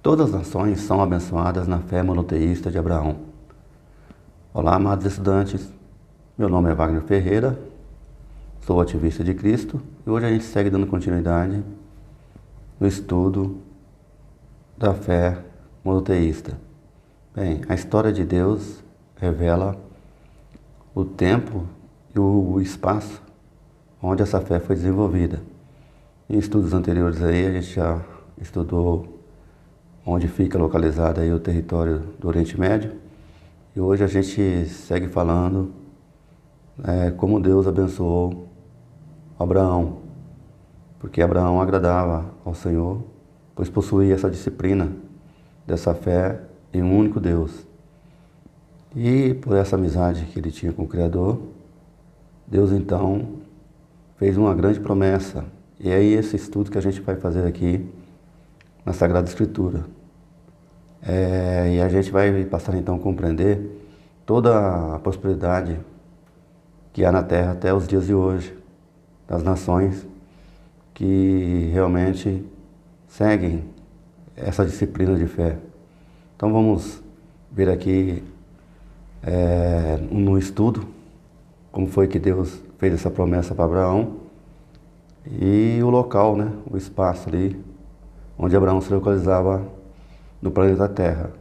Todas as nações são abençoadas na fé monoteísta de Abraão. Olá, amados estudantes. Meu nome é Wagner Ferreira, sou ativista de Cristo e hoje a gente segue dando continuidade no estudo da fé monoteísta. Bem, a história de Deus revela o tempo e o espaço onde essa fé foi desenvolvida. Em estudos anteriores aí a gente já estudou onde fica localizado aí o território do Oriente Médio. E hoje a gente segue falando como Deus abençoou Abraão. Porque Abraão agradava ao Senhor, pois possuía essa disciplina dessa fé em um único Deus. E por essa amizade que ele tinha com o Criador, Deus então fez uma grande promessa. E é esse estudo que a gente vai fazer aqui na Sagrada Escritura. E a gente vai passar então a compreender toda a prosperidade que há na Terra até os dias de hoje, das nações que realmente seguem essa disciplina de fé. Então vamos ver aqui no estudo como foi que Deus fez essa promessa para Abraão e o local, né, o espaço ali onde Abraão se localizava no planeta Terra.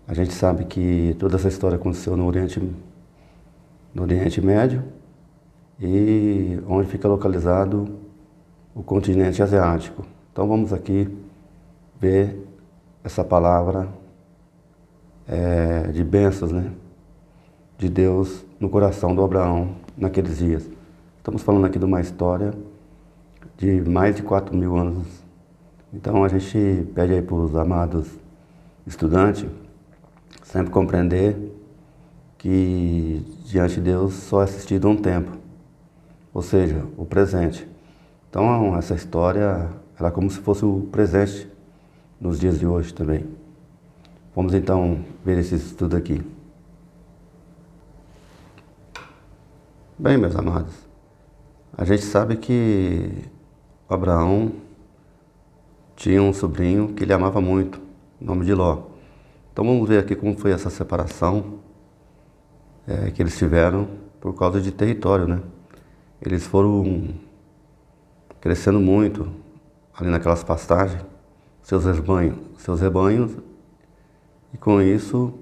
A gente sabe que toda essa história aconteceu no Oriente Médio e onde fica localizado o continente asiático. Então vamos aqui ver essa palavra de bênçãos, né, de Deus no coração do Abraão naqueles dias. Estamos falando aqui de uma história de mais de 4.000 anos. Então a gente pede aí para os amados estudantes sempre compreender que diante de Deus só é assistido um tempo, ou seja, o presente. Então essa história ela é como se fosse o presente nos dias de hoje também. Vamos então ver esse estudo aqui. Bem, meus amados, a gente sabe que Abraão tinha um sobrinho que ele amava muito, o nome de Ló. Então vamos ver aqui como foi essa separação que eles tiveram por causa de território, né? Eles foram crescendo muito ali naquelas pastagens, seus rebanhos, e com isso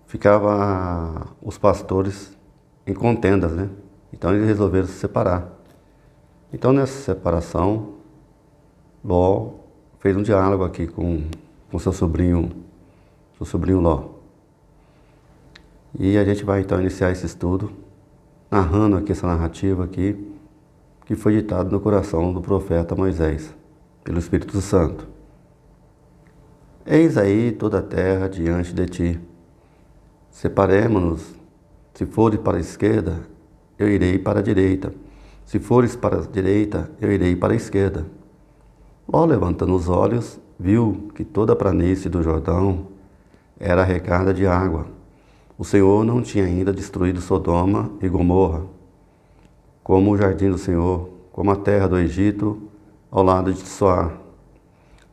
ficava os pastores em contendas, né? Então eles resolveram se separar. Então nessa separação, Ló fez um diálogo aqui com seu sobrinho Ló. E a gente vai então iniciar esse estudo, narrando aqui essa narrativa aqui, que foi ditado no coração do profeta Moisés, pelo Espírito Santo. Eis aí toda a terra diante de ti. Separemo-nos. Se fores para a esquerda, eu irei para a direita. Se fores para a direita, eu irei para a esquerda. Ló, levantando os olhos, viu que toda a planície do Jordão era regada de água. O Senhor não tinha ainda destruído Sodoma e Gomorra, como o jardim do Senhor, como a terra do Egito, ao lado de Soar.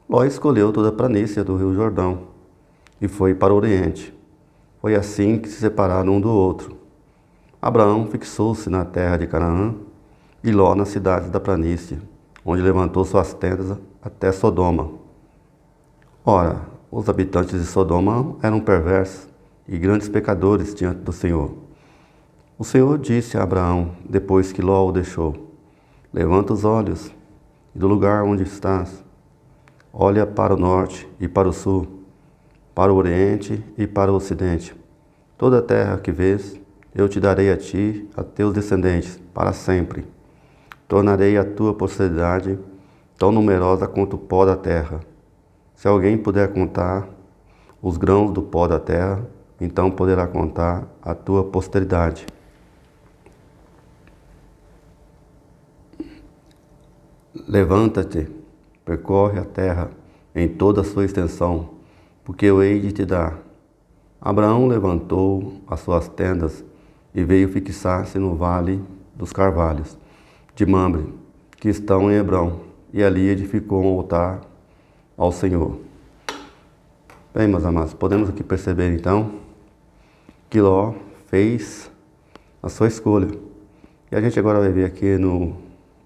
Ló escolheu toda a planície do rio Jordão e foi para o Oriente. Foi assim que se separaram um do outro. Abraão fixou-se na terra de Canaã e Ló nas cidades da planície, onde levantou suas tendas até Sodoma. Ora, os habitantes de Sodoma eram perversos e grandes pecadores diante do Senhor. O Senhor disse a Abraão, depois que Ló o deixou: levanta os olhos e do lugar onde estás, olha para o norte e para o sul, para o oriente e para o ocidente. Toda a terra que vês, eu te darei a ti, a teus descendentes, para sempre. Tornarei a tua posteridade tão numerosa quanto o pó da terra. Se alguém puder contar os grãos do pó da terra, então poderá contar a tua posteridade. Levanta-te, percorre a terra em toda a sua extensão, porque eu hei de te dar. Abraão levantou as suas tendas e veio fixar-se no vale dos carvalhos de Mamre, que estão em Hebrão, e ali edificou um altar ao Senhor. Bem, meus amados, podemos aqui perceber então que Ló fez a sua escolha. E a gente agora vai ver aqui no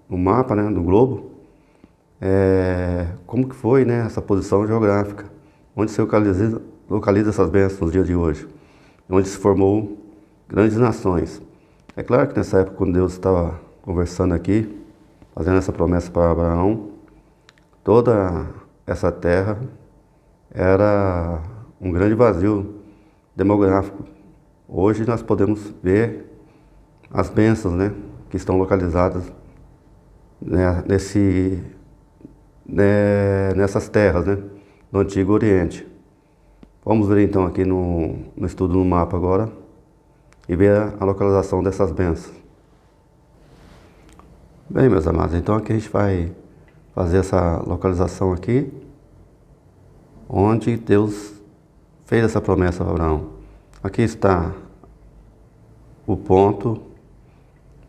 mapa, né, do globo, como que foi, né, essa posição geográfica, onde se localiza essas bênçãos nos dias de hoje, onde se formou grandes nações. É claro que nessa época, quando Deus estava conversando aqui, fazendo essa promessa para Abraão, toda essa terra era um grande vazio demográfico. Hoje nós podemos ver as bênçãos, né, que estão localizadas, né, nessas terras, né, do Antigo Oriente. Vamos ver então aqui no estudo no mapa agora e ver a localização dessas bênçãos. Bem, meus amados, então aqui a gente vai fazer essa localização aqui, onde Deus fez essa promessa a Abraão. Aqui está o ponto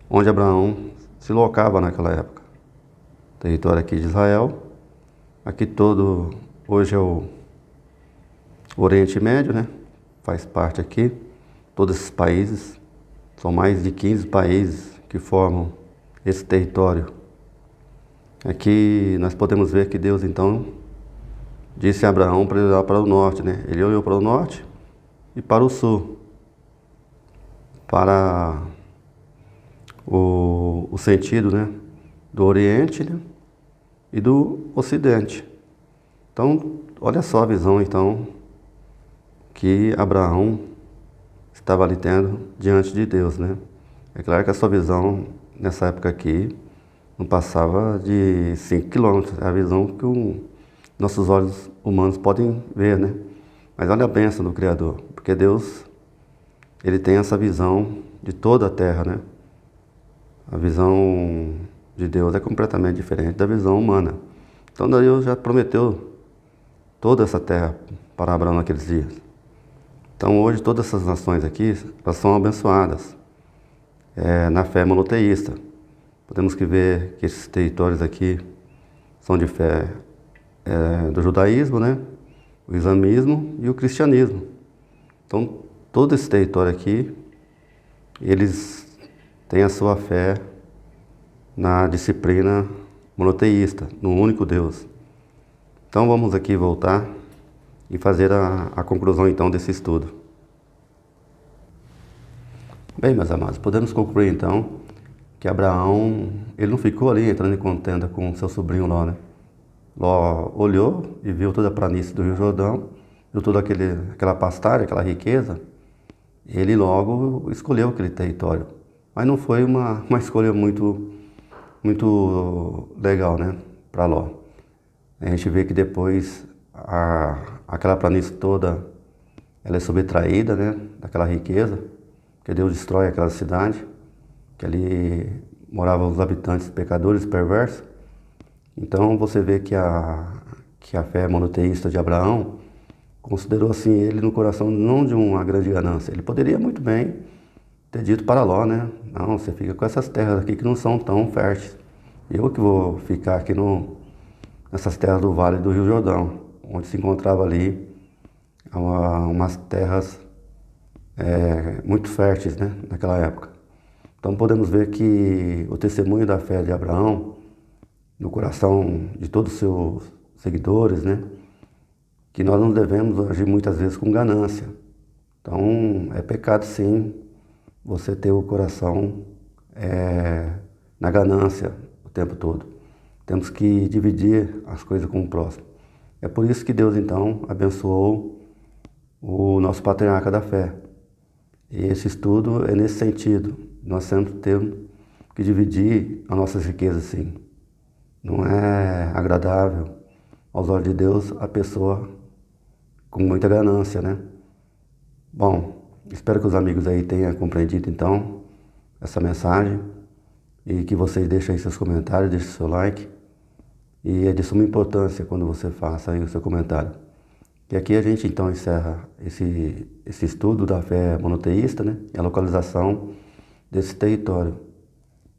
onde Abraão se locava naquela época. Território aqui de Israel. Aqui todo, hoje é o Oriente Médio, né? Faz parte aqui. Todos esses países, são mais de 15 países que formam esse território. Aqui nós podemos ver que Deus então disse a Abraão para ele olhar para o norte, né? Ele olhou para o norte e para o sul, para o sentido, né, do Oriente, né, e do Ocidente. Então, olha só a visão então que Abraão estava ali tendo diante de Deus, né? É claro que a sua visão nessa época aqui não passava de 5 quilômetros, é a visão que nossos olhos humanos podem ver, né? Mas olha a bênção do Criador, porque Deus, Ele tem essa visão de toda a terra, né? A visão de Deus é completamente diferente da visão humana. Então Deus já prometeu toda essa terra para Abraão naqueles dias. Então hoje todas essas nações aqui, elas são abençoadas na fé monoteísta. Podemos ver que esses territórios aqui são de fé do judaísmo, né? O islamismo e o cristianismo. Então todo esse território aqui, eles têm a sua fé na disciplina monoteísta, no único Deus. Então vamos aqui voltar e fazer a conclusão então desse estudo. Bem, meus amados, podemos concluir então que Abraão, ele não ficou ali entrando em contenda com seu sobrinho Ló, né? Ló olhou e viu toda a planície do Rio Jordão, viu toda aquela pastagem, aquela riqueza, ele logo escolheu aquele território. Mas não foi uma escolha muito legal, né, para Ló. A gente vê que depois aquela planície toda, ela é subtraída, né, daquela riqueza, que Deus destrói aquela cidade, que ali moravam os habitantes pecadores perversos. Então você vê que a fé monoteísta de Abraão considerou assim ele no coração não de uma grande ganância. Ele poderia muito bem ter dito para Ló, né? Não, você fica com essas terras aqui que não são tão férteis. Eu que vou ficar aqui nessas terras do Vale do Rio Jordão, onde se encontrava ali umas terras muito férteis, né, naquela época. Então podemos ver que o testemunho da fé de Abraão, no coração de todos os seus seguidores, né, que nós não devemos agir muitas vezes com ganância. Então é pecado sim você ter o coração na ganância o tempo todo. Temos que dividir as coisas com o próximo. É por isso que Deus então abençoou o nosso patriarca da fé. E esse estudo é nesse sentido. Nós sempre temos que dividir as nossas riquezas sim. Não é agradável aos olhos de Deus a pessoa com muita ganância, né? Bom, espero que os amigos aí tenham compreendido então essa mensagem e que vocês deixem aí seus comentários, deixem seu like. E é de suma importância quando você faça aí o seu comentário. E aqui a gente então encerra esse estudo da fé monoteísta, né? E a localização desse território,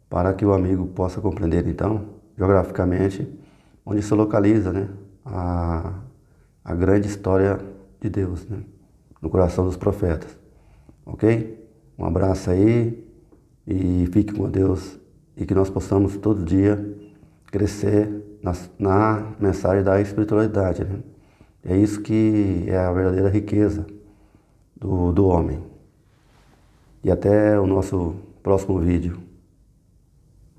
para que o amigo possa compreender então, geograficamente, onde se localiza, né? A grande história de Deus, né? No coração dos profetas. Ok? Um abraço aí e fique com Deus e que nós possamos todo dia crescer na mensagem da espiritualidade, né? É isso que é a verdadeira riqueza do homem. E até o nosso próximo vídeo.